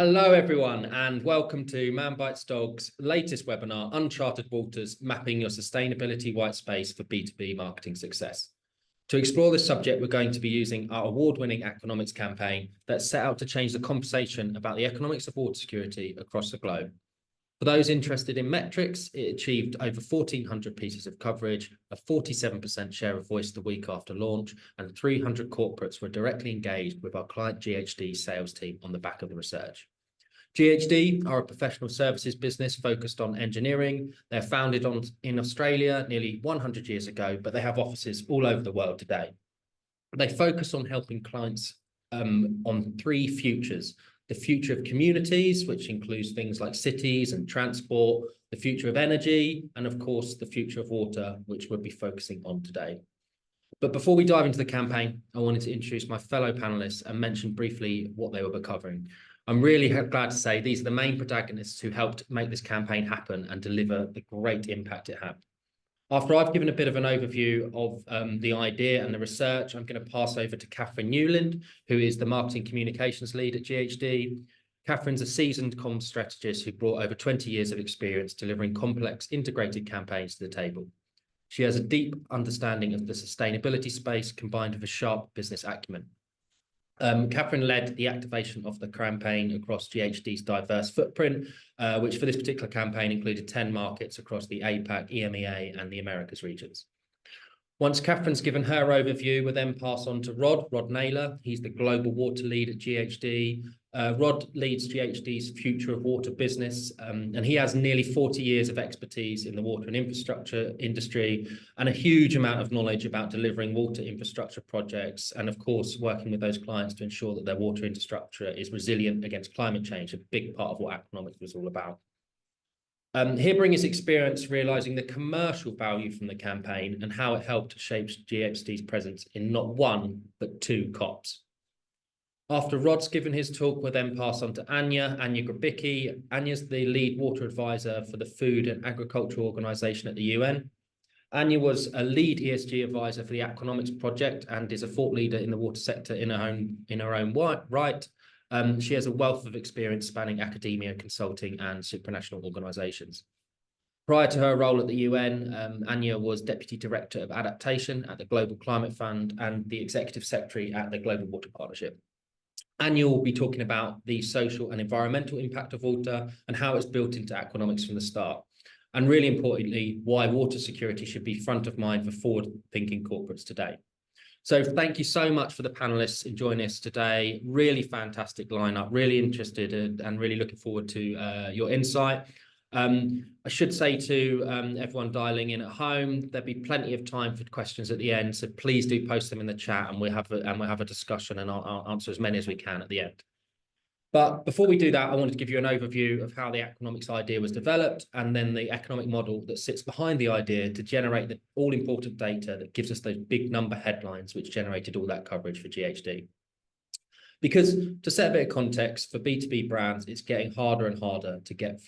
Hello, everyone, and welcome to Man Bites Dog's latest webinar, Uncharted Waters, Mapping Your Sustainability White Space for B2B Marketing Success. To explore this subject, we're going to be using our award-winning Aquanomics campaign that's set out to change the conversation about the economics of water security across the globe. For those interested in metrics, it achieved over 1,400 pieces of coverage, a 47% share of voice the week after launch, and 300 corporates were directly engaged with our client GHD sales team on the back of the research. GHD are a professional services business focused on engineering. They're founded in Australia nearly 100 years ago, but they have offices all over the world today. They focus on helping clients on three futures: the future of communities, which includes things like cities and transport, the future of energy, and of course, the future of water, which we'll be focusing on today. But before we dive into the campaign, I wanted to introduce my fellow panelists and mention briefly what they will be covering. I'm really glad to say these are the main protagonists who helped make this campaign happen and deliver the great impact it had. After I've given a bit of an overview of the idea and the research, I'm going to pass over to Kathryn Newland, who is the marketing communications lead at GHD. Kathryn's a seasoned comms strategist who brought over 20 years of experience delivering complex integrated campaigns to the table. She has a deep understanding of the sustainability space combined with a sharp business acumen. Kathryn led the activation of the campaign across GHD's diverse footprint, which for this particular campaign included 10 markets across the APAC, EMEA, and the Americas regions. Once Kathryn's given her overview, we'll then pass on to Rod Naylor. He's the global water lead at GHD. Rod leads GHD's Future of Water business, and he has nearly 40 years of expertise in the water and infrastructure industry and a huge amount of knowledge about delivering water infrastructure projects and, of course, working with those clients to ensure that their water infrastructure is resilient against climate change, a big part of what Aquanomics was all about. He'll bring his experience realising the commercial value from the campaign and how it helped shape GHD's presence in not one, but two COPs. After Rod's given his talk, we'll then pass on to Ania Grobicki. Ania's the lead water advisor for the Food and Agricultural Organization at the UN. Ania was a lead ESG advisor for the Aquanomics project and is a thought leader in the water sector in her own right. She has a wealth of experience spanning academia, consulting, and supranational organizations. Prior to her role at the UN, Ania was Deputy Director of Adaptation at the Global Climate Fund and the Executive Secretary at the Global Water Partnership. Ania will be talking about the social and environmental impact of water and how it's built into Aquanomics from the start. And really importantly, why water security should be front of mind for forward-thinking corporates today. So thank you so much for the panelists in joining us today. Really fantastic lineup, really interested and really looking forward to your insight. I should say to everyone dialing in at home, there'll be plenty of time for questions at the end, so please do post them in the chat and we'll have a discussion and I'll answer as many as we can at the end. But before we do that, I wanted to give you an overview of how the Aquanomics idea was developed and then the economic model that sits behind the idea to generate the all-important data that gives us those big number headlines which generated all that coverage for GHD. Because to set a bit of context, for B2B brands, it's getting harder and harder to get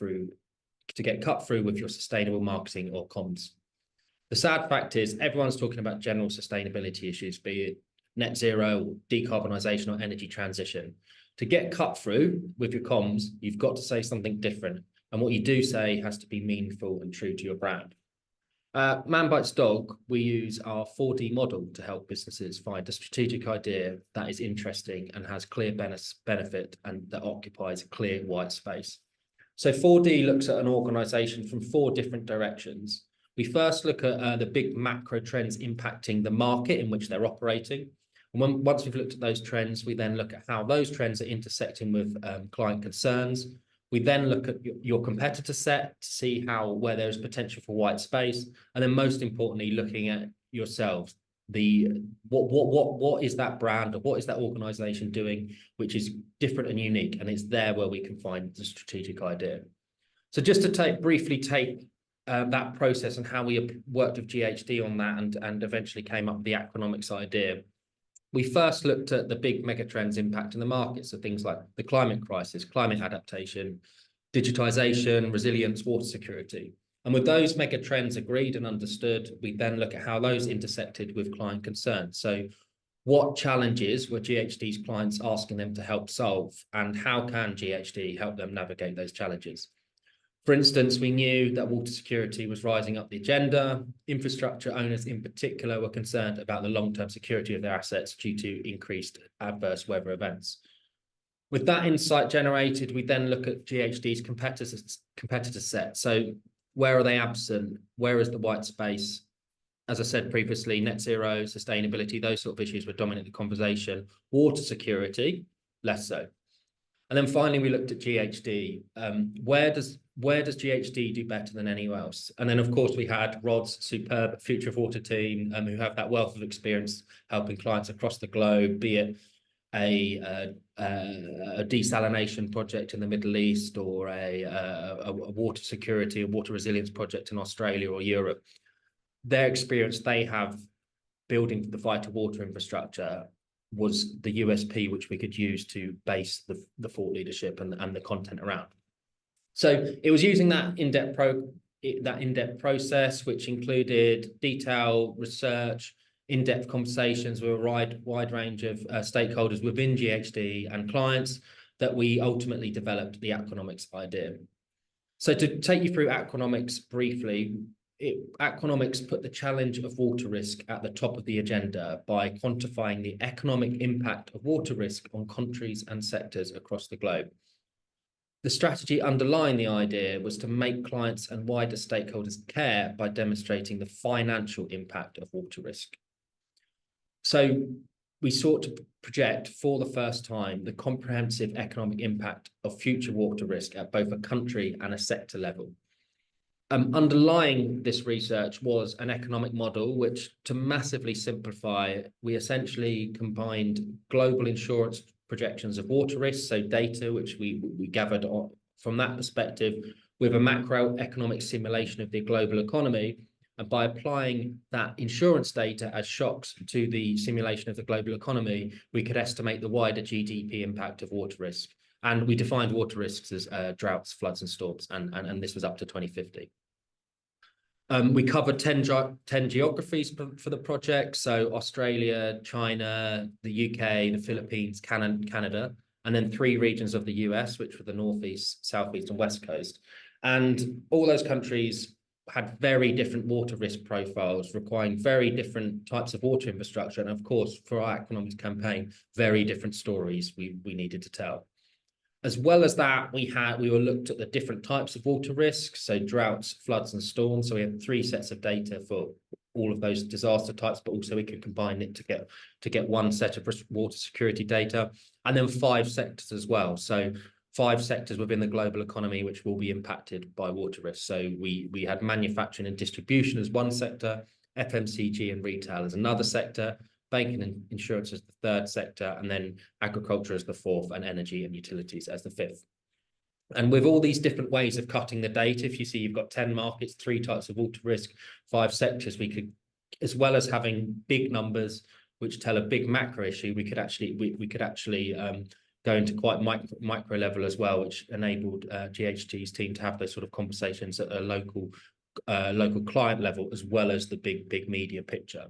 cut through with your sustainable marketing or comms. The sad fact is everyone's talking about general sustainability issues, be it net zero, decarbonisation or energy transition. To get cut through with your comms, you've got to say something different. And what you do say has to be meaningful and true to your brand. Man Bites Dog, we use our 4D model to help businesses find a strategic idea that is interesting and has clear benefit and that occupies a clear white space. So 4D looks at an organisation from 4 different directions. We first look at the big macro trends impacting the market in which they're operating. And once we've looked at those trends, we then look at how those trends are intersecting with client concerns. We then look at your competitor set to see where there's potential for white space. And then most importantly, looking at yourselves, what is that brand or what is that organization doing, which is different and unique. And it's there where we can find the strategic idea. So just to briefly take that process and how we worked with GHD on that and eventually came up with the Aquanomics idea. We first looked at the big megatrends impacting the market, so things like the climate crisis, climate adaptation, digitization, resilience, water security. And with those megatrends agreed and understood, we then look at how those intersected with client concerns. So what challenges were GHD's clients asking them to help solve, and how can GHD help them navigate those challenges? For instance, we knew that water security was rising up the agenda. Infrastructure owners in particular were concerned about the long-term security of their assets due to increased adverse weather events. With that insight generated, we then look at GHD's competitor set. So where are they absent? Where is the white space? As I said previously, net zero, sustainability, those sort of issues were dominant in the conversation. Water security, less so. And then finally, we looked at GHD. Where does GHD do better than anyone else? And then, of course, we had Rod's superb Future of Water team, who have that wealth of experience helping clients across the globe, be it a desalination project in the Middle East, or a water security, a water resilience project in Australia or Europe. Their experience they have building the vital water infrastructure was the USP which we could use to base the thought leadership and the content around. So it was using that in-depth process, which included detailed research, in-depth conversations with a wide range of stakeholders within GHD and clients, that we ultimately developed the Aquanomics idea. So to take you through Aquanomics briefly, Aquanomics put the challenge of water risk at the top of the agenda by quantifying the economic impact of water risk on countries and sectors across the globe. The strategy underlying the idea was to make clients and wider stakeholders care by demonstrating the financial impact of water risk. So we sought to project for the first time the comprehensive economic impact of future water risk at both a country and a sector level. Underlying this research was an economic model which, to massively simplify, we essentially combined global insurance projections of water risk, so data which we gathered from that perspective, with a macroeconomic simulation of the global economy. And by applying that insurance data as shocks to the simulation of the global economy, we could estimate the wider GDP impact of water risk. And we defined water risks as droughts, floods, and storms, and this was up to 2050. We covered 10 geographies for the project, so Australia, China, the UK, the Philippines, Canada, and then 3 regions of the US, which were the Northeast, Southeast, and West Coast. And all those countries had very different water risk profiles, requiring very different types of water infrastructure. And of course, for our Aquanomics campaign, very different stories we needed to tell. As well as that, we were looked at the different types of water risks, so droughts, floods, and storms. So we had 3 sets of data for all of those disaster types, but also we could combine it to get 1 set of water security data, and then 5 sectors as well. So 5 sectors within the global economy which will be impacted by water risk. So we had manufacturing and distribution as 1 sector, FMCG and retail as another sector, banking and insurance as the 3rd sector, and then agriculture as the 4th, and energy and utilities as the 5th. And with all these different ways of cutting the data, if you see you've got 10 markets, 3 types of water risk, 5 sectors, we could, as well as having big numbers which tell a big macro issue, we could actually go into quite micro level as well, which enabled GHD's team to have those sort of conversations at a local client level, as well as the big media picture.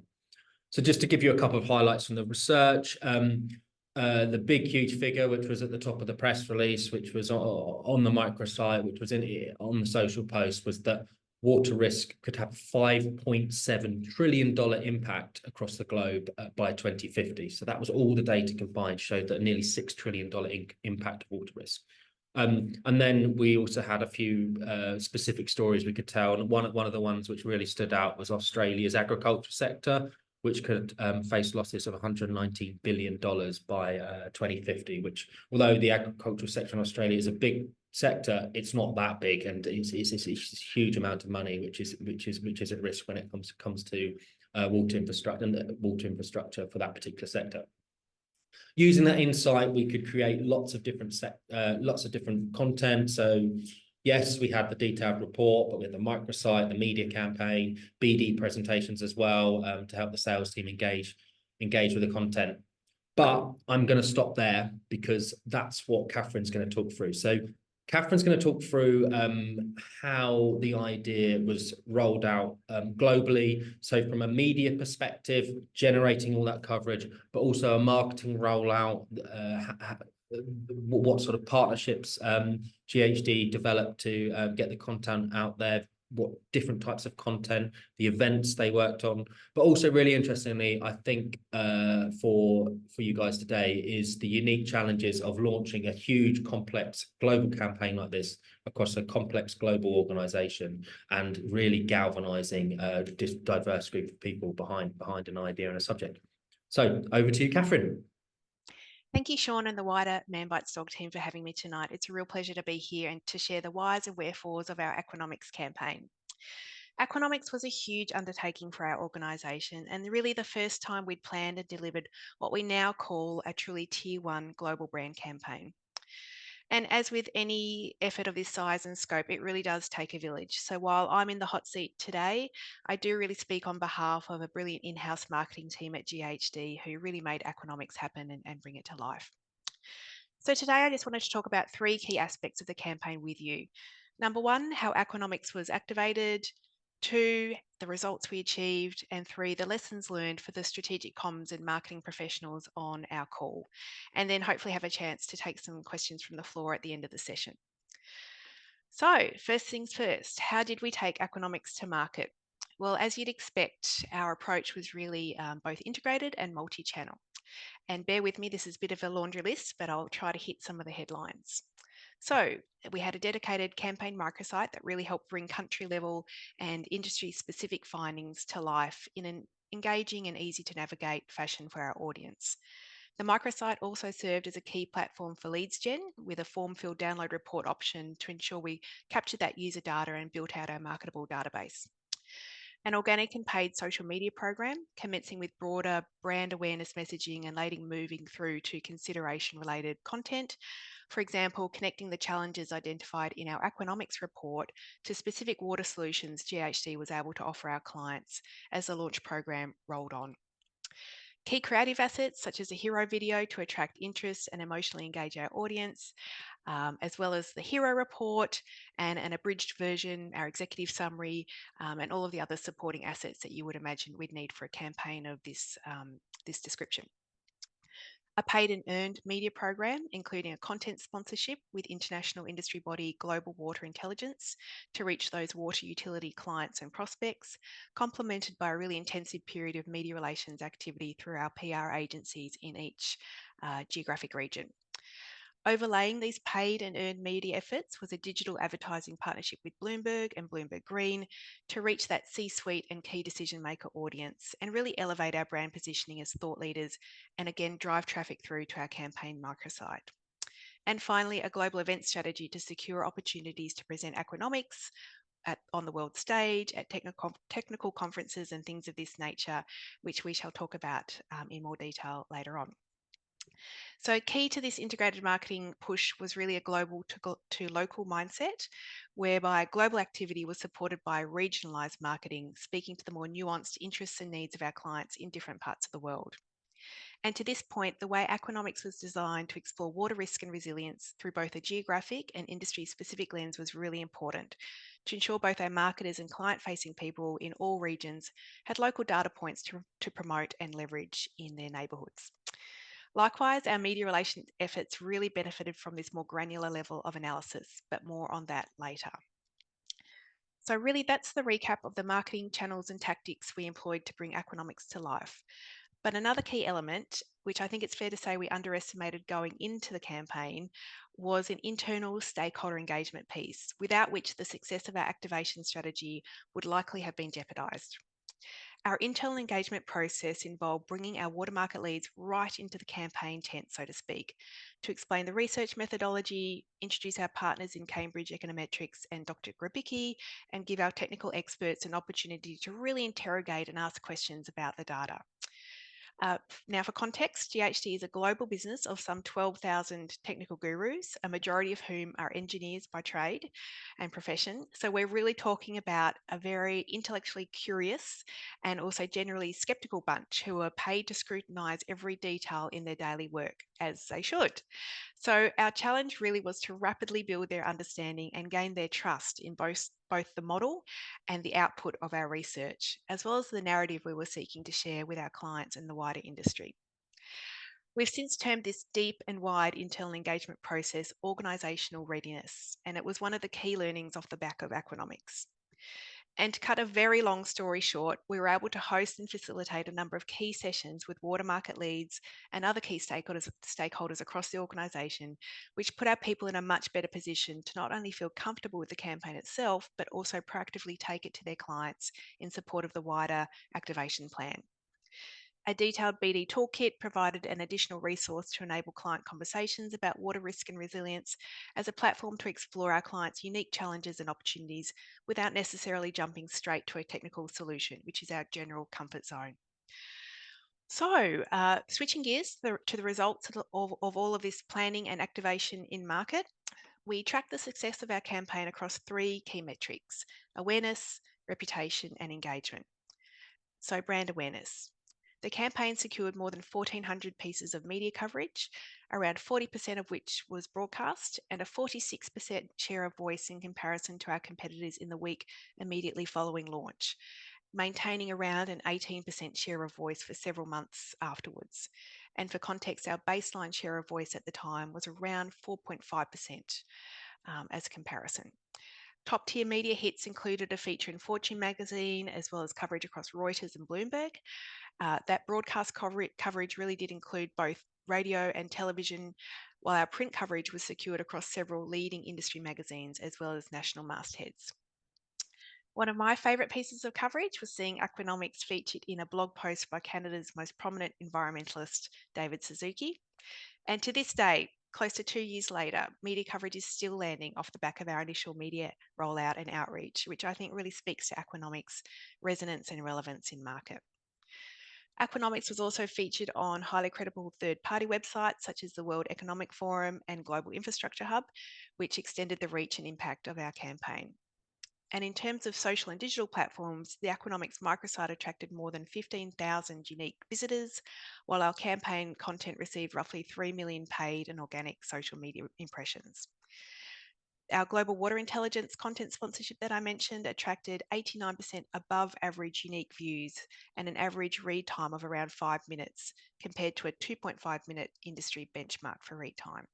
So just to give you a couple of highlights from the research, the big, huge figure, which was at the top of the press release, which was on the microsite, which was on the social post, was that water risk could have $5.7 trillion impact across the globe by 2050. So that was all the data combined, showed that nearly $6 trillion impact of water risk. And then we also had a few specific stories we could tell. And one of the ones which really stood out was Australia's agriculture sector, which could face losses of $119 billion by 2050, which, although the agricultural sector in Australia is a big sector, it's not that big, and it's a huge amount of money which is at risk when it comes to water infrastructure for that particular sector. Using that insight, we could create lots of different content. So yes, we had the detailed report, but we had the microsite, the media campaign, BD presentations as well, to help the sales team engage with the content. But I'm going to stop there because that's what Kathryn's going to talk through. So Kathryn's going to talk through how the idea was rolled out globally. So from a media perspective, generating all that coverage, but also a marketing rollout, what sort of partnerships GHD developed to get the content out there, what different types of content, the events they worked on, but also really interestingly, I think for you guys today is the unique challenges of launching a huge, complex global campaign like this across a complex global organization and really galvanizing a diverse group of people behind an idea and a subject. So over to you, Kathryn. Thank you, Sean, and the wider Man Bites Dog team for having me tonight. It's a real pleasure to be here and to share the whys and wherefores of our Aquanomics campaign. Aquanomics was a huge undertaking for our organisation and really the first time we'd planned and delivered what we now call a truly Tier 1 global brand campaign. And as with any effort of this size and scope, it really does take a village. So while I'm in the hot seat today, I do really speak on behalf of a brilliant in-house marketing team at GHD who really made Aquanomics happen and bring it to life. So today I just wanted to talk about three key aspects of the campaign with you. Number one, how Aquanomics was activated. Two, the results we achieved. And three, the lessons learned for the strategic comms and marketing professionals on our call. And then hopefully have a chance to take some questions from the floor at the end of the session. So first things first, how did we take Aquanomics to market? Well, as you'd expect, our approach was really both integrated and multi-channel. And bear with me, this is a bit of a laundry list, but I'll try to hit some of the headlines. So we had a dedicated campaign microsite that really helped bring country level and industry specific findings to life in an engaging and easy to navigate fashion for our audience. The microsite also served as a key platform for leads gen with a form filled download report option to ensure we captured that user data and built out our marketable database. An organic and paid social media program, commencing with broader brand awareness messaging and later moving through to consideration related content. For example, connecting the challenges identified in our Aquanomics report to specific water solutions GHD was able to offer our clients as the launch program rolled on. Key creative assets such as a hero video to attract interest and emotionally engage our audience, as well as the hero report and an abridged version, our executive summary, and all of the other supporting assets that you would imagine we'd need for a campaign of this description. A paid and earned media program, including a content sponsorship with international industry body Global Water Intelligence to reach those water utility clients and prospects, complemented by a really intensive period of media relations activity through our PR agencies in each geographic region. Overlaying these paid and earned media efforts was a digital advertising partnership with Bloomberg and Bloomberg Green to reach that C-suite and key decision maker audience and really elevate our brand positioning as thought leaders and again drive traffic through to our campaign microsite. And finally, a global event strategy to secure opportunities to present Aquanomics on the world stage, at technical conferences and things of this nature, which we shall talk about in more detail later on. So key to this integrated marketing push was really a global to local mindset, whereby global activity was supported by regionalised marketing, speaking to the more nuanced interests and needs of our clients in different parts of the world. And to this point, the way Aquanomics was designed to explore water risk and resilience through both a geographic and industry-specific lens was really important to ensure both our marketers and client-facing people in all regions had local data points to promote and leverage in their neighbourhoods. Likewise, our media relations efforts really benefited from this more granular level of analysis, but more on that later. So really that's the recap of the marketing channels and tactics we employed to bring Aquanomics to life. But another key element, which I think it's fair to say we underestimated going into the campaign, was an internal stakeholder engagement piece, without which the success of our activation strategy would likely have been jeopardised. Our internal engagement process involved bringing our water market leads right into the campaign tent, so to speak, to explain the research methodology, introduce our partners in Cambridge Econometrics and Dr. Grobicki, and give our technical experts an opportunity to really interrogate and ask questions about the data. Now, for context, GHD is a global business of some 12,000 technical gurus, a majority of whom are engineers by trade and profession. So we're really talking about a very intellectually curious and also generally skeptical bunch who are paid to scrutinise every detail in their daily work, as they should. So our challenge really was to rapidly build their understanding and gain their trust in both the model and the output of our research, as well as the narrative we were seeking to share with our clients and the wider industry. We've since termed this deep and wide internal engagement process organisational readiness, and it was one of the key learnings off the back of Aquanomics. And to cut a very long story short, we were able to host and facilitate a number of key sessions with water market leads and other key stakeholders across the organisation, which put our people in a much better position to not only feel comfortable with the campaign itself, but also proactively take it to their clients in support of the wider activation plan. A detailed BD toolkit provided an additional resource to enable client conversations about water risk and resilience as a platform to explore our clients' unique challenges and opportunities without necessarily jumping straight to a technical solution, which is our general comfort zone. So, switching gears to the results of all of this planning and activation in market, we tracked the success of our campaign across 3 key metrics: awareness, reputation, and engagement. So, brand awareness. The campaign secured more than 1,400 pieces of media coverage, around 40% of which was broadcast, and a 46% share of voice in comparison to our competitors in the week immediately following launch, maintaining around an 18% share of voice for several months afterwards. And for context, our baseline share of voice at the time was around 4.5% as a comparison. Top tier media hits included a feature in Fortune magazine, as well as coverage across Reuters and Bloomberg. That broadcast coverage really did include both radio and television, while our print coverage was secured across several leading industry magazines as well as national mastheads. One of my favourite pieces of coverage was seeing Aquanomics featured in a blog post by Canada's most prominent environmentalist, David Suzuki. And to this day, close to 2 years later, media coverage is still landing off the back of our initial media rollout and outreach, which I think really speaks to Aquanomics' resonance and relevance in market. Aquanomics was also featured on highly credible third-party websites such as the World Economic Forum and Global Infrastructure Hub, which extended the reach and impact of our campaign. And in terms of social and digital platforms, the Aquanomics microsite attracted more than 15,000 unique visitors, while our campaign content received roughly 3 million paid and organic social media impressions. Our global water intelligence content sponsorship that I mentioned attracted 89% above average unique views and an average read time of around 5 minutes, compared to a 2.5-minute industry benchmark for read time.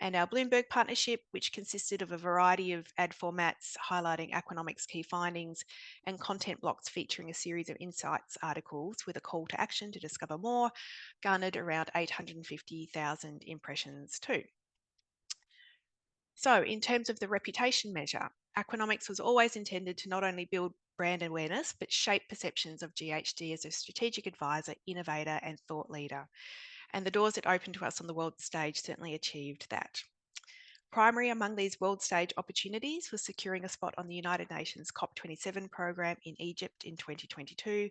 And our Bloomberg partnership, which consisted of a variety of ad formats highlighting Aquanomics' key findings and content blocks featuring a series of insights articles with a call to action to discover more, garnered around 850,000 impressions too. So, in terms of the reputation measure, Aquanomics was always intended to not only build brand awareness, but shape perceptions of GHD as a strategic advisor, innovator, and thought leader. And the doors it opened to us on the world stage certainly achieved that. Primary among these world stage opportunities was securing a spot on the United Nations COP27 program in Egypt in 2022,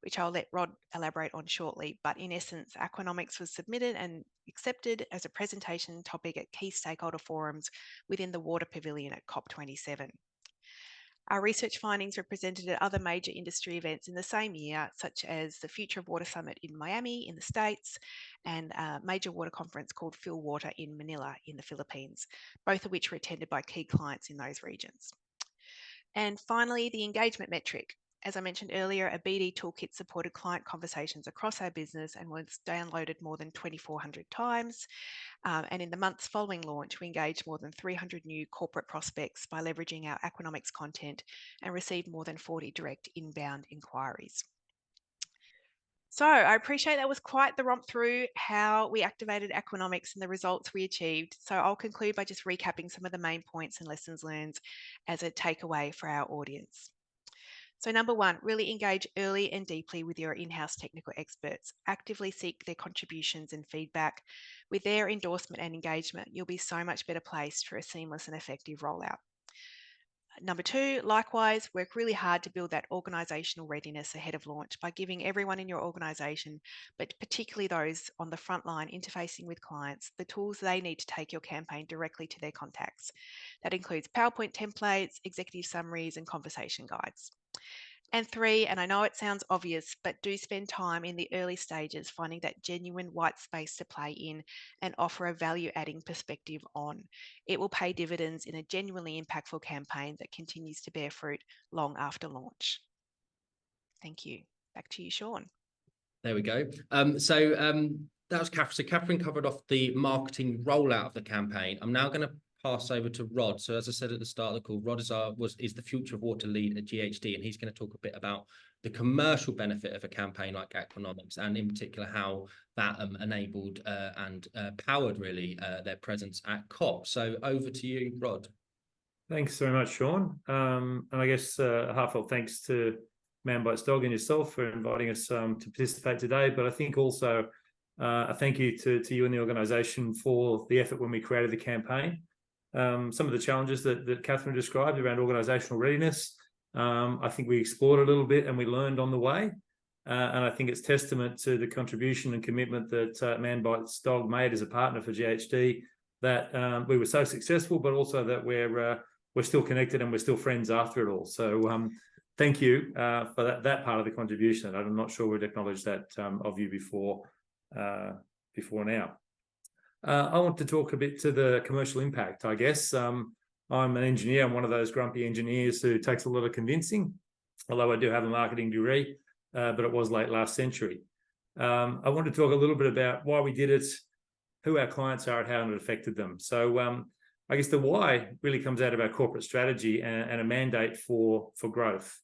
which I'll let Rod elaborate on shortly. But in essence, Aquanomics was submitted and accepted as a presentation topic at key stakeholder forums within the Water Pavilion at COP27. Our research findings were presented at other major industry events in the same year, such as the Future of Water Summit in Miami in the States and a major water conference called Feel Water in Manila in the Philippines, both of which were attended by key clients in those regions. And finally, the engagement metric. As I mentioned earlier, a BD toolkit supported client conversations across our business and was downloaded more than 2,400 times. And in the months following launch, we engaged more than 300 new corporate prospects by leveraging our Aquanomics content and received more than 40 direct inbound inquiries. So I appreciate that was quite the romp through how we activated Aquanomics and the results we achieved. So I'll conclude by just recapping some of the main points and lessons learned as a takeaway for our audience. So number one, really engage early and deeply with your in-house technical experts. Actively seek their contributions and feedback. With their endorsement and engagement, you'll be so much better placed for a seamless and effective rollout. Number two, likewise, work really hard to build that organisational readiness ahead of launch by giving everyone in your organisation, but particularly those on the front line interfacing with clients, the tools they need to take your campaign directly to their contacts. That includes PowerPoint templates, executive summaries, and conversation guides. And three, and I know it sounds obvious, but do spend time in the early stages finding that genuine white space to play in and offer a value adding perspective on. It will pay dividends in a genuinely impactful campaign that continues to bear fruit long after launch. Thank you. Back to you, Sean. There we go. That was Kathryn. So Kathryn covered off the marketing rollout of the campaign. I'm now going to pass over to Rod. So as I said at the start of the call, Rod is the Future of Water lead at GHD, and he's going to talk a bit about the commercial benefit of a campaign like Aquanomics, and in particular how that enabled and powered really their presence at COP. So over to you, Rod. Thanks very much, Sean. And I guess a heartfelt thanks to Man Bites Dog and yourself for inviting us to participate today. But I think also a thank you to you and the organisation for the effort when we created the campaign. Some of the challenges that Kathryn described around organisational readiness, I think we explored a little bit and we learned on the way. And I think it's testament to the contribution and commitment that Man Bites Dog made as a partner for GHD that we were so successful, but also that we're still connected and we're still friends after it all. So thank you for that part of the contribution. I'm not sure we'd acknowledged that of you before now. I want to talk a bit to the commercial impact, I guess. I'm an engineer. I'm one of those grumpy engineers who takes a lot of convincing, although I do have a marketing degree, but it was late last century. I want to talk a little bit about why we did it, who our clients are, and how it affected them. So I guess the why really comes out of our corporate strategy and a mandate for growth.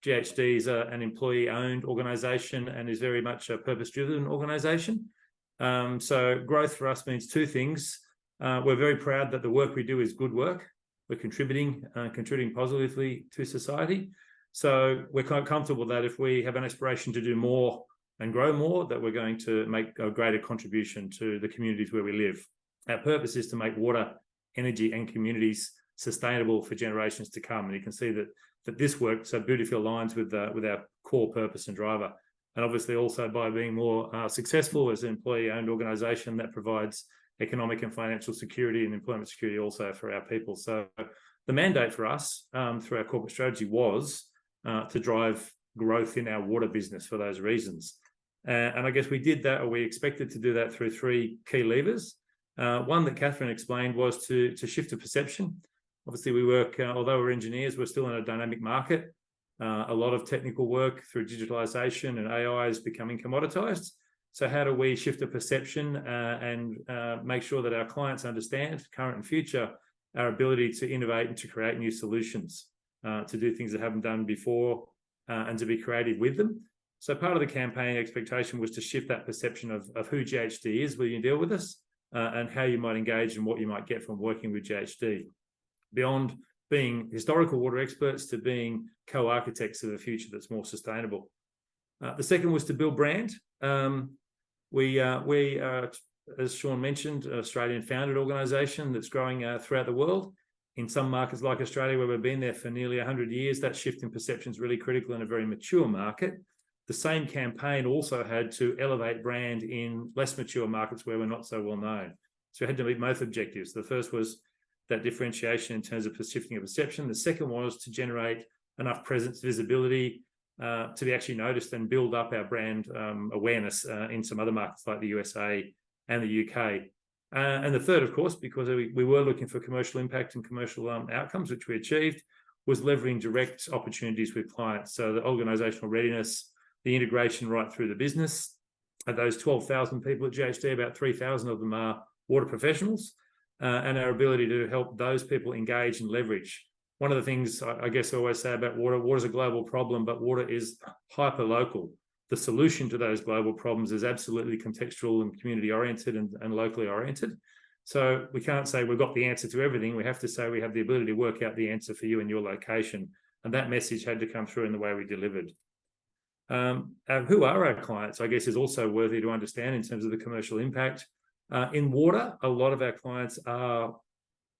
GHD is an employee-owned organisation and is very much a purpose-driven organisation. So growth for us means two things. We're very proud that the work we do is good work. We're contributing positively to society. So we're quite comfortable that if we have an aspiration to do more and grow more, that we're going to make a greater contribution to the communities where we live. Our purpose is to make water, energy and communities sustainable for generations to come. And you can see that this work so beautifully aligns with our core purpose and driver. And obviously also by being more successful as an employee-owned organisation that provides economic and financial security and employment security also for our people. So the mandate for us through our corporate strategy was to drive growth in our water business for those reasons. And I guess we did that, or we expected to do that through three key levers. One that Kathryn explained was to shift the perception. Obviously we work, although we're engineers, we're still in a dynamic market. A lot of technical work through digitalisation and AI is becoming commoditised. So how do we shift the perception and make sure that our clients understand, current and future, our ability to innovate and to create new solutions, to do things that haven't done before and to be creative with them. So part of the campaign expectation was to shift that perception of who GHD is when you deal with us and how you might engage and what you might get from working with GHD. Beyond being historical water experts to being co-architects of a future that's more sustainable. The second was to build brand. We are, as Sean mentioned, an Australian-founded organisation that's growing throughout the world. In some markets like Australia, where we've been there for nearly 100 years, that shift in perception is really critical in a very mature market. The same campaign also had to elevate brand in less mature markets where we're not so well known. So we had to meet both objectives. The first was that differentiation in terms of shifting of perception. The second was to generate enough presence, visibility to be actually noticed and build up our brand awareness in some other markets like the USA and the UK. And the third, of course, because we were looking for commercial impact and commercial outcomes, which we achieved, was leveraging direct opportunities with clients. So the organisational readiness, the integration right through the business. Of those 12,000 people at GHD, about 3,000 of them are water professionals, and our ability to help those people engage and leverage. One of the things I guess I always say about water is a global problem, but water is hyper-local. The solution to those global problems is absolutely contextual and community-oriented and locally oriented. So we can't say we've got the answer to everything. We have to say we have the ability to work out the answer for you in your location. And that message had to come through in the way we delivered. Who are our clients, I guess, is also worthy to understand in terms of the commercial impact. In water, a lot of our clients are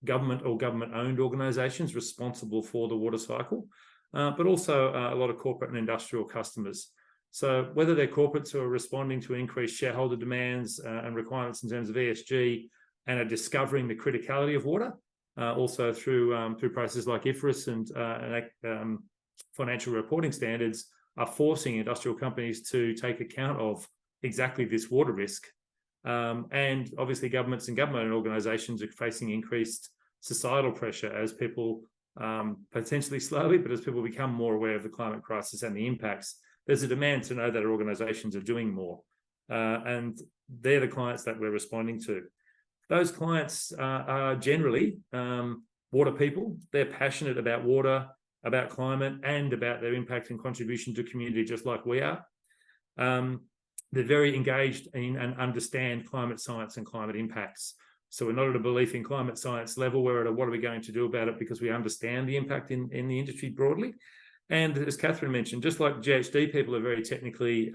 government or government-owned organisations responsible for the water cycle, but also a lot of corporate and industrial customers. So whether they're corporates who are responding to increased shareholder demands and requirements in terms of ESG and are discovering the criticality of water, also through processes like IFRS and financial reporting standards, are forcing industrial companies to take account of exactly this water risk. And obviously governments and government organisations are facing increased societal pressure as people, potentially slowly, but as people become more aware of the climate crisis and the impacts, there's a demand to know that our organisations are doing more. And they're the clients that we're responding to. Those clients are generally water people. They're passionate about water, about climate, and about their impact and contribution to community, just like we are. They're very engaged in and understand climate science and climate impacts. So we're not at a belief in climate science level. We're at a what are we going to do about it, because we understand the impact in the industry broadly. And as Kathryn mentioned, just like GHD people are very technically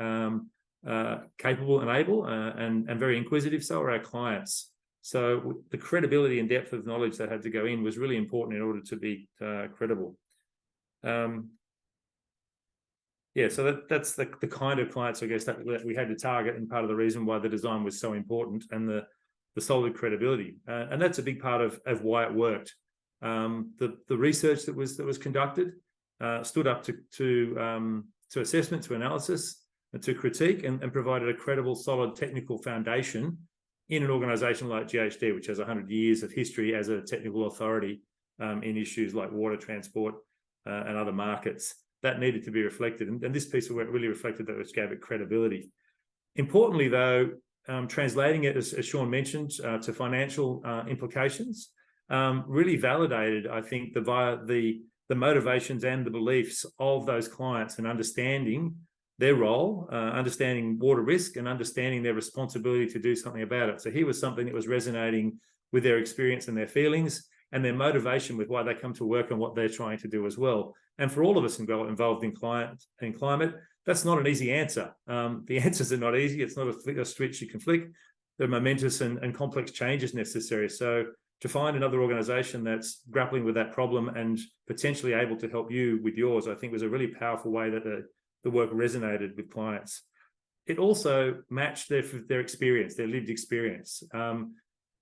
capable and able and very inquisitive, so are our clients. So the credibility and depth of knowledge that had to go in was really important in order to be credible. Yeah, so that's the kind of clients, I guess, that we had to target, and part of the reason why the design was so important, and the solid credibility. And that's a big part of why it worked. The research that was conducted stood up to assessment, to analysis, and to critique, and provided a credible, solid technical foundation in an organisation like GHD, which has 100 years of history as a technical authority in issues like water, transport, and other markets. That needed to be reflected, and this piece of work really reflected that, which gave it credibility. Importantly, though, translating it, as Sean mentioned, to financial implications, really validated, I think, the motivations and the beliefs of those clients, and understanding their role, understanding water risk, and understanding their responsibility to do something about it. So here was something that was resonating with their experience and their feelings, and their motivation with why they come to work and what they're trying to do as well. And for all of us involved in climate, that's not an easy answer. The answers are not easy. It's not a switch you can flick. There are momentous and complex changes necessary. So to find another organisation that's grappling with that problem and potentially able to help you with yours, I think was a really powerful way that the work resonated with clients. It also matched their experience, their lived experience.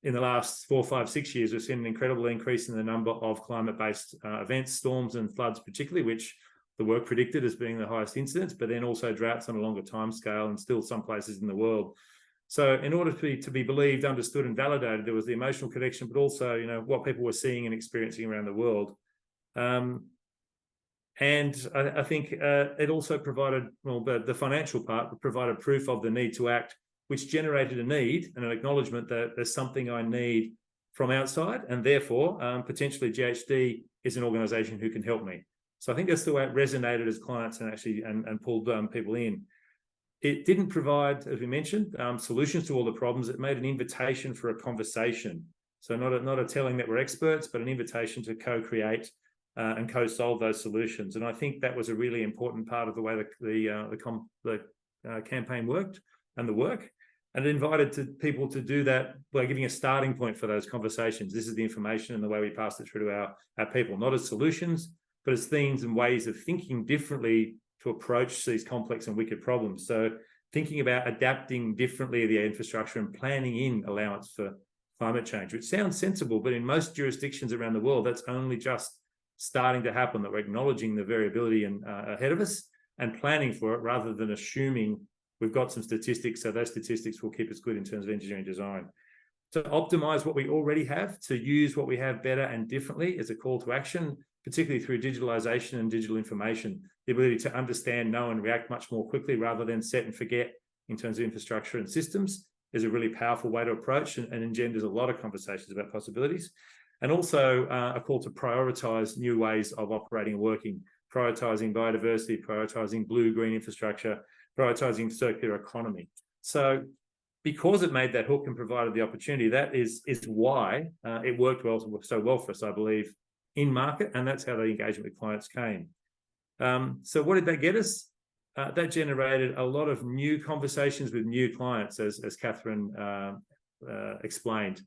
In the last 4, 5, 6 years, we've seen an incredible increase in the number of climate-based events, storms and floods particularly, which the work predicted as being the highest incidence, but then also droughts on a longer time scale, and still some places in the world. So in order to be believed, understood and validated, there was the emotional connection, but also, what people were seeing and experiencing around the world. And I think it also provided, the financial part provided proof of the need to act, which generated a need and an acknowledgement that there's something I need from outside, and therefore potentially GHD is an organisation who can help me. So I think that's the way it resonated as clients and actually and pulled people in. It didn't provide, as we mentioned, solutions to all the problems. It made an invitation for a conversation. So not a telling that we're experts, but an invitation to co-create and co-solve those solutions. And I think that was a really important part of the way the campaign worked and the work. And it invited people to do that by giving a starting point for those conversations. This is the information and the way we pass it through to our people, not as solutions, but as themes and ways of thinking differently to approach these complex and wicked problems. So thinking about adapting differently the infrastructure and planning in allowance for climate change, which sounds sensible, but in most jurisdictions around the world, that's only just starting to happen, that we're acknowledging the variability ahead of us and planning for it, rather than assuming we've got some statistics, so those statistics will keep us good in terms of engineering design. To optimize what we already have, to use what we have better and differently is a call to action, particularly through digitalization and digital information. The ability to understand, know, and react much more quickly rather than set and forget in terms of infrastructure and systems is a really powerful way to approach, and engenders a lot of conversations about possibilities. And also a call to prioritize new ways of operating and working, prioritizing biodiversity, prioritizing blue-green infrastructure, prioritizing circular economy. So because it made that hook and provided the opportunity, that is why it worked so well for us, I believe, in market, and that's how the engagement with clients came. So what did that get us? That generated a lot of new conversations with new clients, as Kathryn explained.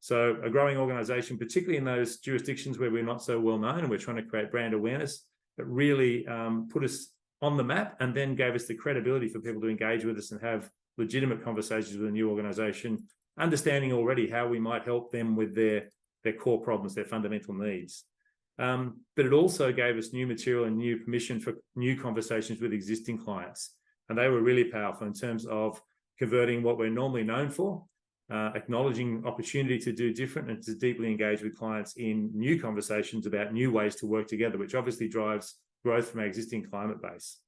So a growing organisation, particularly in those jurisdictions where we're not so well known and we're trying to create brand awareness, that really put us on the map and then gave us the credibility for people to engage with us and have legitimate conversations with a new organisation, understanding already how we might help them with their core problems, their fundamental needs. But it also gave us new material and new permission for new conversations with existing clients. And they were really powerful in terms of converting what we're normally known for, acknowledging opportunity to do different and to deeply engage with clients in new conversations about new ways to work together, which obviously drives growth from our existing client base.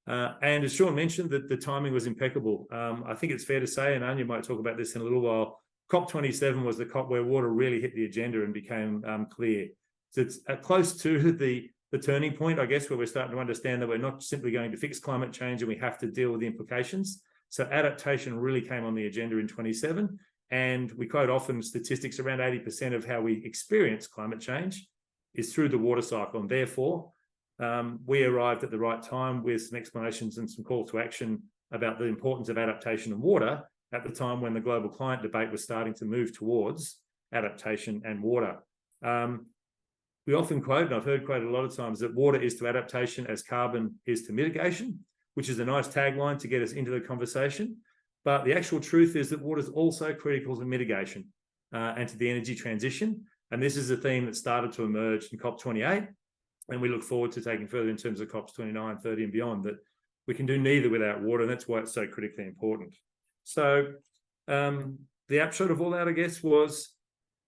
And as Sean mentioned, that the timing was impeccable. I think it's fair to say, and Ania might talk about this in a little while, COP27 was the COP where water really hit the agenda and became clear. So it's close to the turning point, I guess, where we're starting to understand that we're not simply going to fix climate change and we have to deal with the implications. So adaptation really came on the agenda in 27, and we quote often statistics around 80% of how we experience climate change is through the water cycle, and therefore we arrived at the right time with some explanations and some calls to action about the importance of adaptation and water at the time when the global client debate was starting to move towards adaptation and water. We often quote, and I've heard quoted a lot of times, that water is to adaptation as carbon is to mitigation, which is a nice tagline to get us into the conversation. But the actual truth is that water is also critical to mitigation and to the energy transition. And this is a theme that started to emerge in COP28. And we look forward to taking further in terms of COPs 29, 30 and beyond, that we can do neither without water. And that's why it's so critically important. So the upshot of all that, I guess, was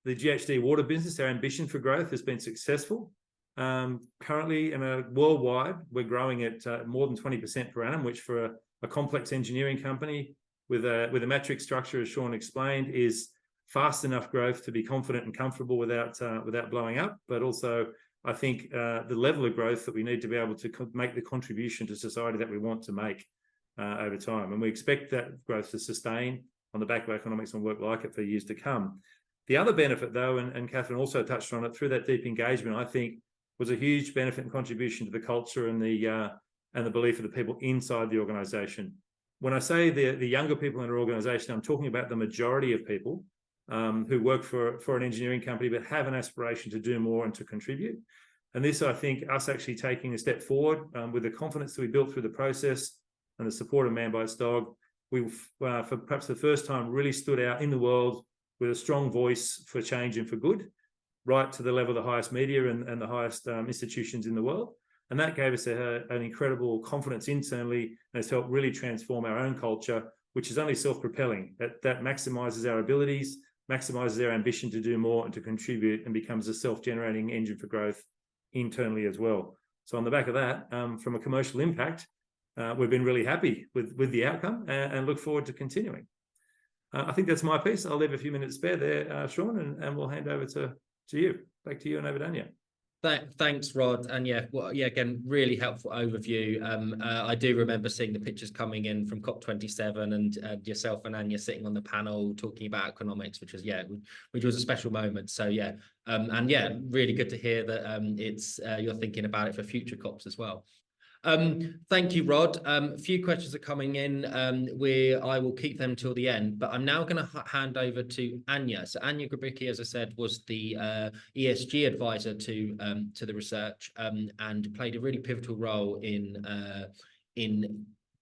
the GHD water business. Our ambition for growth has been successful. Currently, worldwide, we're growing at more than 20% per annum, which for a complex engineering company with a matrix structure, as Sean explained, is fast enough growth to be confident and comfortable without blowing up. But also, I think the level of growth that we need to be able to make the contribution to society that we want to make over time. And we expect that growth to sustain on the back of economics and work like it for years to come. The other benefit, though, and Kathryn also touched on it, through that deep engagement, I think was a huge benefit and contribution to the culture and the belief of the people inside the organisation. When I say the younger people in our organisation, I'm talking about the majority of people who work for an engineering company but have an aspiration to do more and to contribute. And this, I think, us actually taking a step forward with the confidence that we built through the process and the support of Man Bites Dog, we've, for perhaps the first time, really stood out in the world with a strong voice for change and for good, right to the level of the highest media and the highest institutions in the world. And that gave us an incredible confidence internally, and has helped really transform our own culture, which is only self-propelling. That maximises our abilities, maximises our ambition to do more and to contribute, and becomes a self-generating engine for growth internally as well. So on the back of that, from a commercial impact, we've been really happy with the outcome and look forward to continuing. I think that's my piece. I'll leave a few minutes spare there, Sean, and we'll hand over to you. Back to you and over to Ania. Thanks, Rod. And again, really helpful overview. I do remember seeing the pictures coming in from COP27 and yourself and Ania sitting on the panel talking about Aquanomics, which was a special moment. So really good to hear that you're thinking about it for future COPs as well. Thank you, Rod. A few questions are coming in. I will keep them till the end, but I'm now going to hand over to Ania. So Ania Grobicki, as I said, was the ESG advisor to the research and played a really pivotal role in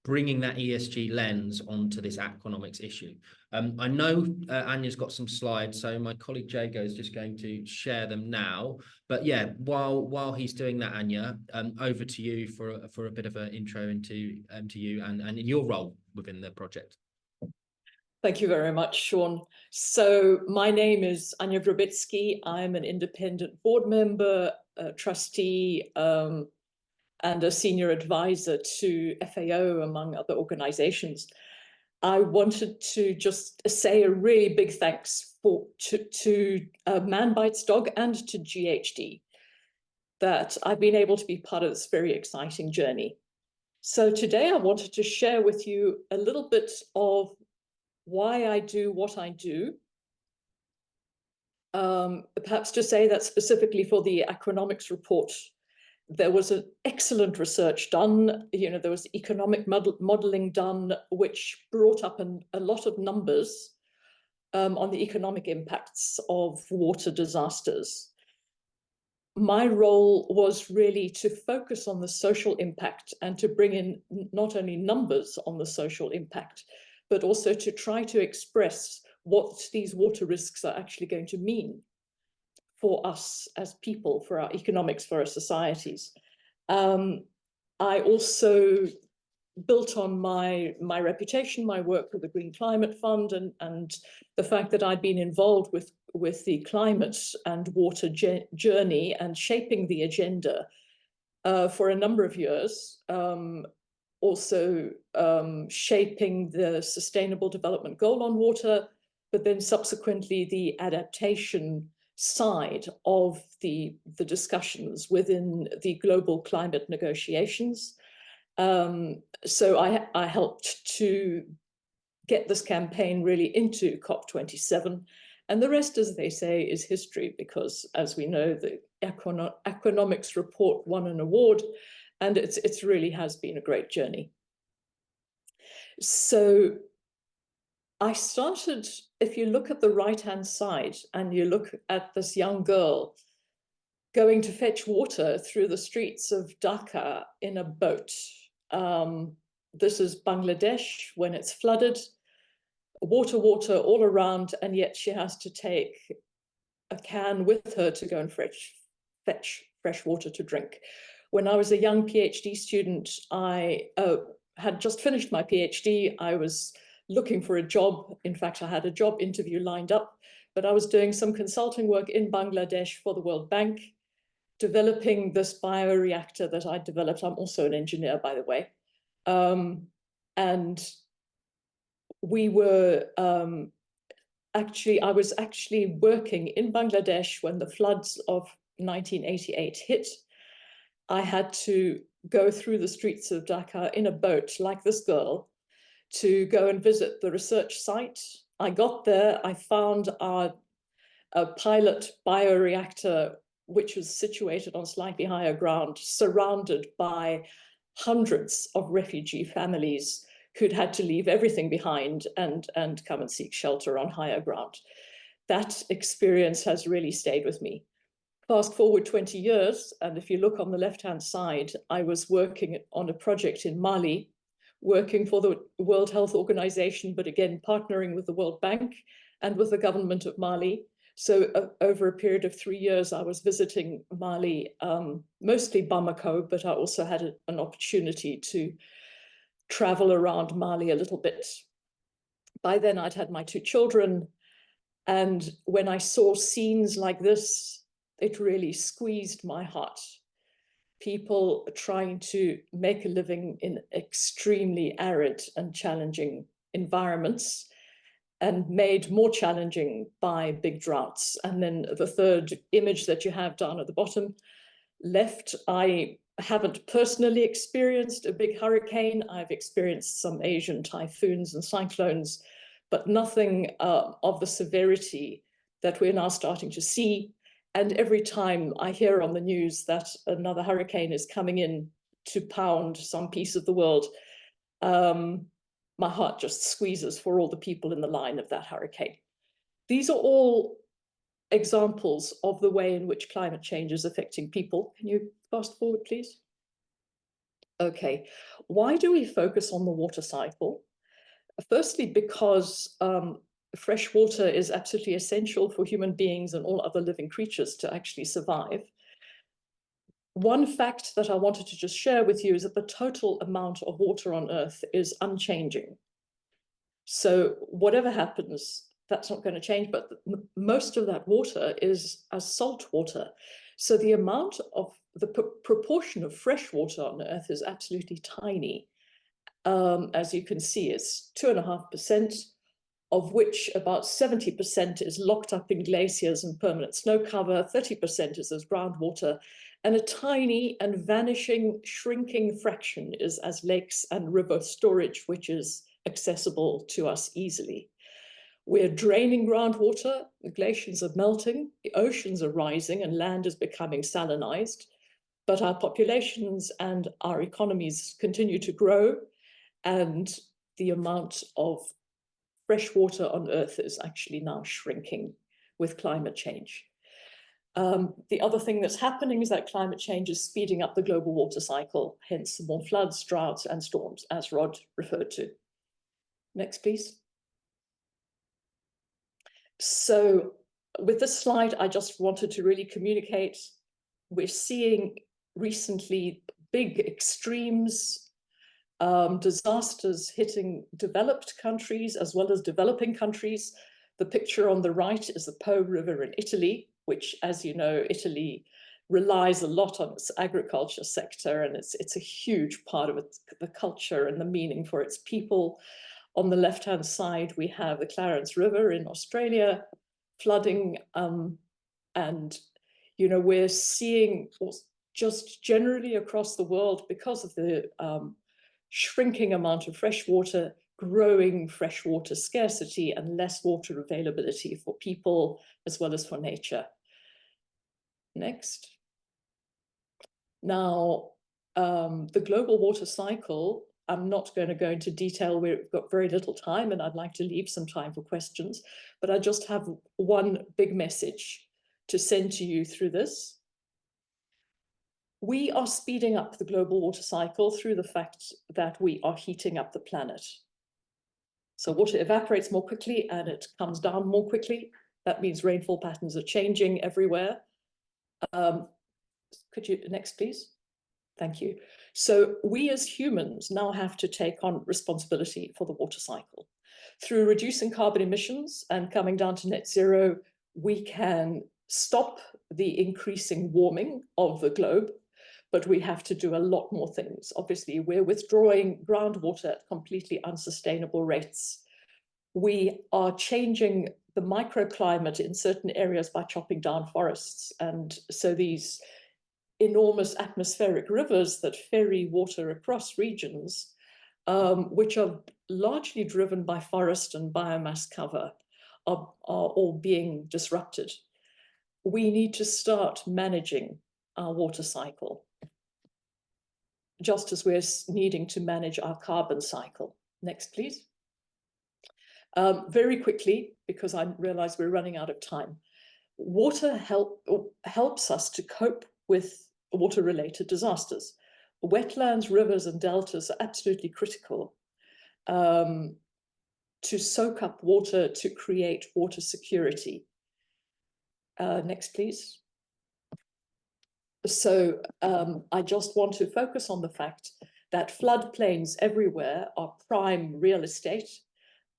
bringing that ESG lens onto this Aquanomics issue. I know Ania's got some slides, so my colleague Jago is just going to share them now. But while he's doing that, Ania, over to you for a bit of an intro into you and your role within the project. Thank you very much, Sean. So my name is Ania Grobicki. I'm an independent board member, trustee, and a senior advisor to FAO, among other organizations. I wanted to just say a really big thanks to Man Bites Dog and to GHD that I've been able to be part of this very exciting journey. So today I wanted to share with you a little bit of why I do what I do. Perhaps to say that specifically for the Aquanomics report, there was an excellent research done. There was economic modeling done, which brought up a lot of numbers on the economic impacts of water disasters. My role was really to focus on the social impact and to bring in not only numbers on the social impact, but also to try to express what these water risks are actually going to mean for us as people, for our economics, for our societies. I also built on my reputation, my work with the Green Climate Fund, and the fact that I'd been involved with the climate and water journey and shaping the agenda for a number of years. Also shaping the Sustainable Development Goal on water, but then subsequently the adaptation side of the discussions within the global climate negotiations. So I helped to get this campaign really into COP27. And the rest, as they say, is history, because as we know, the Aquanomics report won an award, and it really has been a great journey. So I started, if you look at the right-hand side and you look at this young girl going to fetch water through the streets of Dhaka in a boat. This is Bangladesh when it's flooded, water all around, and yet she has to take a can with her to go and fetch fresh water to drink. When I was a young PhD student, I had just finished my PhD. I was looking for a job. In fact, I had a job interview lined up, but I was doing some consulting work in Bangladesh for the World Bank, developing this bioreactor that I developed. I'm also an engineer, by the way. And we were I was actually working in Bangladesh when the floods of 1988 hit. I had to go through the streets of Dhaka in a boat like this girl to go and visit the research site. I got there, I found a pilot bioreactor which was situated on slightly higher ground, surrounded by hundreds of refugee families who'd had to leave everything behind and come and seek shelter on higher ground. That experience has really stayed with me. Fast forward 20 years, and if you look on the left-hand side, I was working on a project in Mali, working for the World Health Organization, but again, partnering with the World Bank and with the government of Mali. So over a period of 3 years, I was visiting Mali, mostly Bamako, but I also had an opportunity to travel around Mali a little bit. By then, I'd had my 2 children. And when I saw scenes like this, it really squeezed my heart. People trying to make a living in extremely arid and challenging environments, and made more challenging by big droughts. And then the third image that you have down at the bottom left, I haven't personally experienced a big hurricane. I've experienced some Asian typhoons and cyclones, but nothing of the severity that we're now starting to see. And every time I hear on the news that another hurricane is coming in to pound some piece of the world, my heart just squeezes for all the people in the line of that hurricane. These are all examples of the way in which climate change is affecting people. Can you fast forward, please? Okay, why do we focus on the water cycle? Firstly, because fresh water is absolutely essential for human beings and all other living creatures to actually survive. One fact that I wanted to just share with you is that the total amount of water on Earth is unchanging. So whatever happens, that's not going to change, but most of that water is as salt water. So the amount of the proportion of fresh water on Earth is absolutely tiny. As you can see, it's 2.5%, of which about 70% is locked up in glaciers and permanent snow cover, 30% is as groundwater, and a tiny and vanishing, shrinking fraction is as lakes and river storage, which is accessible to us easily. We're draining groundwater, the glaciers are melting, the oceans are rising, and land is becoming salinized, but our populations and our economies continue to grow, and the amount of fresh water on Earth is actually now shrinking with climate change. The other thing that's happening is that climate change is speeding up the global water cycle, hence more floods, droughts, and storms, as Rod referred to. Next, please. So with this slide, I just wanted to really communicate, we're seeing recently big extremes, disasters hitting developed countries as well as developing countries. The picture on the right is the Po River in Italy, which, as you know, Italy relies a lot on its agriculture sector, and it's a huge part of the culture and the meaning for its people. On the left-hand side, we have the Clarence River in Australia flooding, and we're seeing just generally across the world, because of the shrinking amount of fresh water, growing freshwater scarcity and less water availability for people as well as for nature. Next. Now, the global water cycle, I'm not going to go into detail. We've got very little time and I'd like to leave some time for questions, but I just have one big message to send to you through this. We are speeding up the global water cycle through the fact that we are heating up the planet. So water evaporates more quickly and it comes down more quickly. That means rainfall patterns are changing everywhere. Could you, next please? Thank you. So we as humans now have to take on responsibility for the water cycle. Through reducing carbon emissions and coming down to net zero, we can stop the increasing warming of the globe, but we have to do a lot more things. Obviously, we're withdrawing groundwater at completely unsustainable rates. We are changing the microclimate in certain areas by chopping down forests. And so these enormous atmospheric rivers that ferry water across regions, which are largely driven by forest and biomass cover, are all being disrupted. We need to start managing our water cycle, just as we're needing to manage our carbon cycle. Next, please. Very quickly, because I realize we're running out of time. Water helps us to cope with water-related disasters. Wetlands, rivers, and deltas are absolutely critical to soak up water to create water security. Next, please. So I just want to focus on the fact that floodplains everywhere are prime real estate.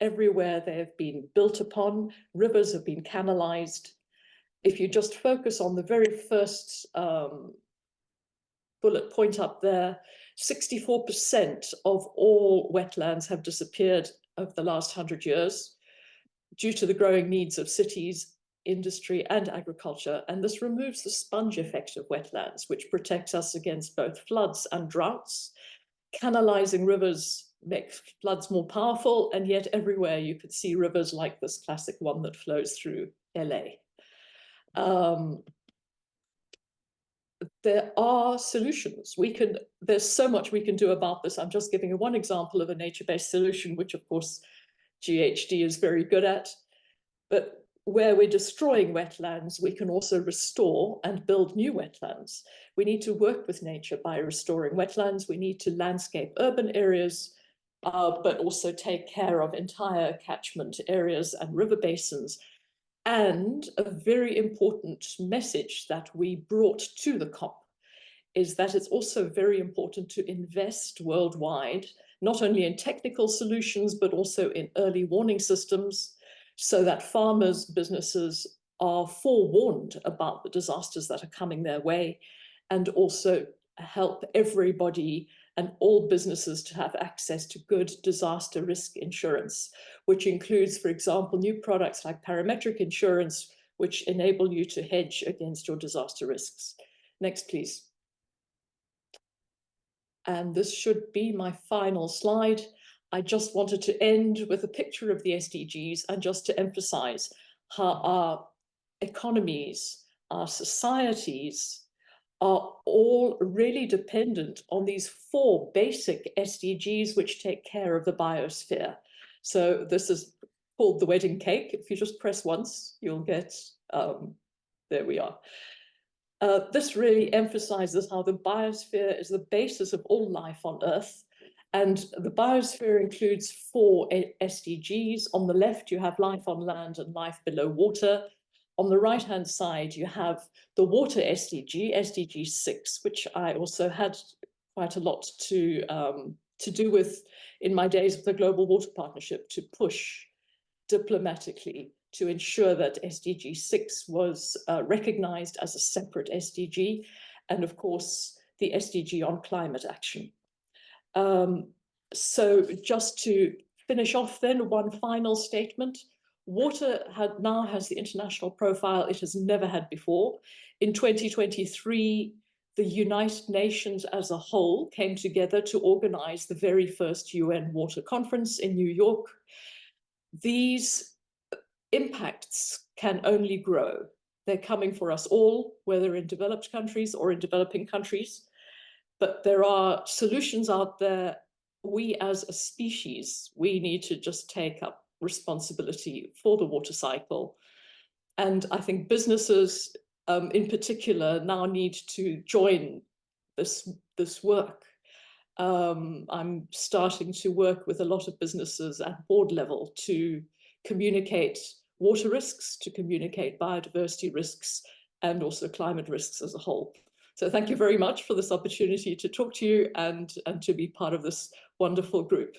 Everywhere they have been built upon, rivers have been canalized. If you just focus on the very first bullet point up there, 64% of all wetlands have disappeared over the last 100 years due to the growing needs of cities, industry, and agriculture. And this removes the sponge effect of wetlands, which protects us against both floods and droughts. Canalizing rivers make floods more powerful, and yet everywhere you could see rivers like this classic one that flows through LA. There are solutions. There's so much we can do about this. I'm just giving you one example of a nature-based solution, which of course GHD is very good at. But where we're destroying wetlands, we can also restore and build new wetlands. We need to work with nature by restoring wetlands. We need to landscape urban areas, but also take care of entire catchment areas and river basins. And a very important message that we brought to the COP is that it's also very important to invest worldwide, not only in technical solutions, but also in early warning systems, so that farmers, businesses are forewarned about the disasters that are coming their way, and also help everybody and all businesses to have access to good disaster risk insurance, which includes, for example, new products like parametric insurance, which enable you to hedge against your disaster risks. Next, please. And this should be my final slide. I just wanted to end with a picture of the SDGs and just to emphasize how our economies, our societies, are all really dependent on these 4 basic SDGs which take care of the biosphere. So this is called the wedding cake. If you just press once, you'll get, there we are. This really emphasizes how the biosphere is the basis of all life on Earth. And the biosphere includes 4 SDGs. On the left, you have life on land and life below water. On the right-hand side, you have the water SDG, SDG 6, which I also had quite a lot to do with in my days with the Global Water Partnership, to push diplomatically to ensure that SDG 6 was recognized as a separate SDG, and of course, the SDG on climate action. So just to finish off then, one final statement. Water now has the international profile it has never had before. In 2023, the United Nations as a whole came together to organize the very first UN Water Conference in New York. These impacts can only grow. They're coming for us all, whether in developed countries or in developing countries. But there are solutions out there. We as a species, we need to just take up responsibility for the water cycle. And I think businesses in particular now need to join this work. I'm starting to work with a lot of businesses at board level to communicate water risks, to communicate biodiversity risks, and also climate risks as a whole. So thank you very much for this opportunity to talk to you and to be part of this wonderful group.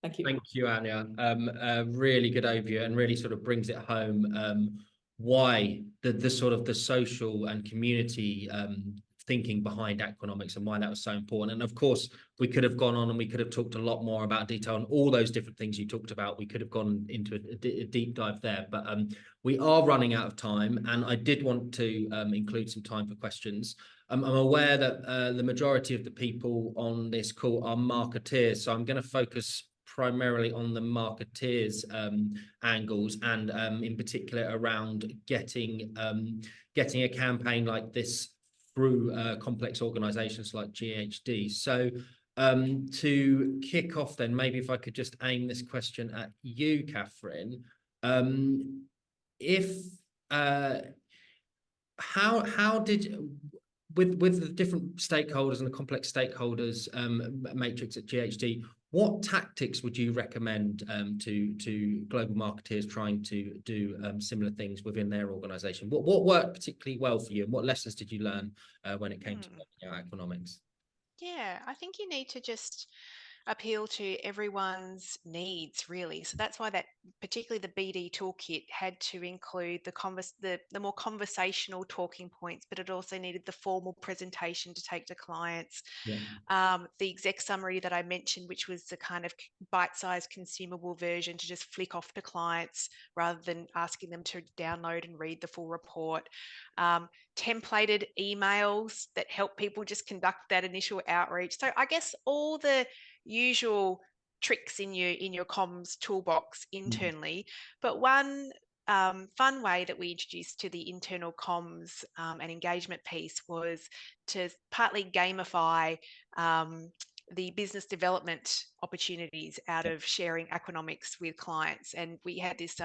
Thank you. Thank you, Ania. A really good overview, and really sort of brings it home why the sort of the social and community thinking behind Aquanomics and why that was so important. And of course, we could have gone on and we could have talked a lot more about detail on all those different things you talked about. We could have gone into a deep dive there, but we are running out of time, and I did want to include some time for questions. I'm aware that the majority of the people on this call are marketeers, so I'm going to focus primarily on the marketeers angles, and in particular around getting a campaign like this through complex organizations like GHD. So to kick off then, maybe if I could just aim this question at you, Kathryn, how did, with the different stakeholders and the complex stakeholders matrix at GHD, what tactics would you recommend to global marketeers trying to do similar things within their organization? What worked particularly well for you, and what lessons did you learn when it came to working out Aquanomics? Yeah, I think you need to just appeal to everyone's needs, really. So that's why that, particularly the BD toolkit, had to include the more conversational talking points, but it also needed the formal presentation to take to clients. Yeah. The exec summary that I mentioned, which was the kind of bite-sized consumable version to just flick off to clients rather than asking them to download and read the full report. Templated emails that help people just conduct that initial outreach. So I guess all the usual tricks in your comms toolbox internally, but one fun way that we introduced to the internal comms and engagement piece was to partly gamify the business development opportunities out of sharing Aquanomics with clients. And we had this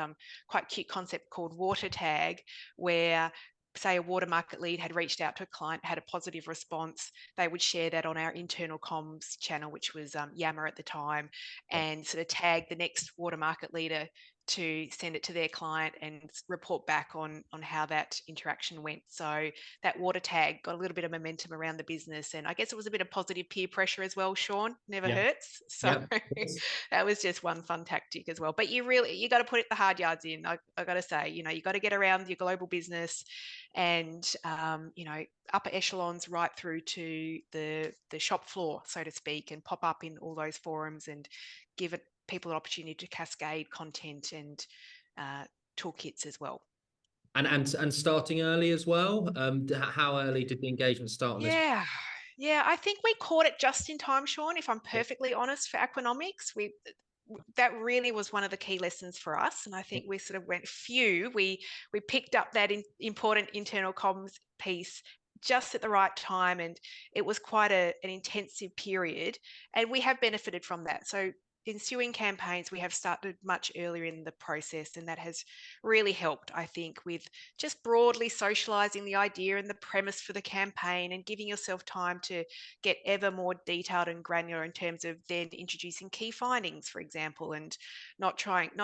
quite cute concept called water tag, where say a water market lead had reached out to a client, had a positive response, they would share that on our internal comms channel, which was Yammer at the time, and sort of tag the next water market leader to send it to their client and report back on how that interaction went. So that water tag got a little bit of momentum around the business, and I guess it was a bit of positive peer pressure as well, Sean. Never hurts. So that was just one fun tactic as well. But you got to put the hard yards in. I got to say, you got to get around your global business and upper echelons right through to the shop floor, so to speak, and pop up in all those forums and give people an opportunity to cascade content and toolkits as well. And starting early as well. How early did the engagement start on this? Yeah, I think we caught it just in time, Sean, if I'm perfectly honest, for Aquanomics. That really was one of the key lessons for us, and I think we sort of went we picked up that important internal comms piece just at the right time, and it was quite an intensive period, and we have benefited from that. So ensuing campaigns, we have started much earlier in the process, and that has really helped, I think, with just broadly socialising the idea and the premise for the campaign, and giving yourself time to get ever more detailed and granular in terms of then introducing key findings, for example, and not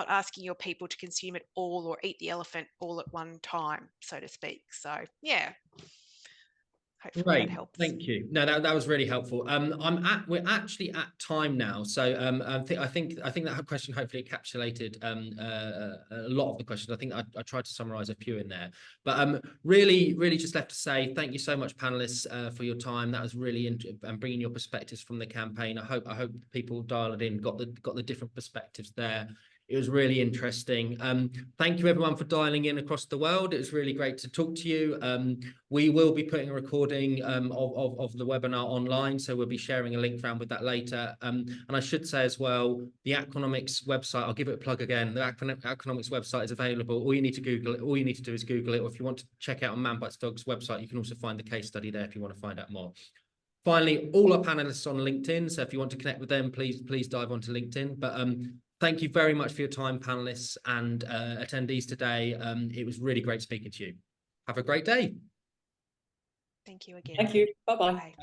asking your people to consume it all or eat the elephant all at one time, so to speak. So yeah. Hopefully Great, that helps. thank you. No, that was really helpful. We're actually at time now, so I think that question hopefully encapsulated a lot of the questions. I think I tried to summarise a few in there, but really just left to say thank you so much, panelists, for your time. That was really and bringing your perspectives from the campaign. I hope people dialed in, got the different perspectives there. It was really interesting. Thank you everyone for dialing in across the world. It was really great to talk to you. We will be putting a recording of the webinar online, so we'll be sharing a link around with that later. And I should say as well, the Aquanomics website, I'll give it a plug again. The Aquanomics website is available. All you need to Google it. All you need to do is Google it. Or if you want to check out on Man Bites Dog's website, you can also find the case study there if you want to find out more. Finally, all our panelists on LinkedIn. So if you want to connect with them, please dive onto LinkedIn. But thank you very much for your time, panelists and attendees today. It was really great speaking to you. Have a great day. Thank you again. Thank you. Bye-bye. Bye.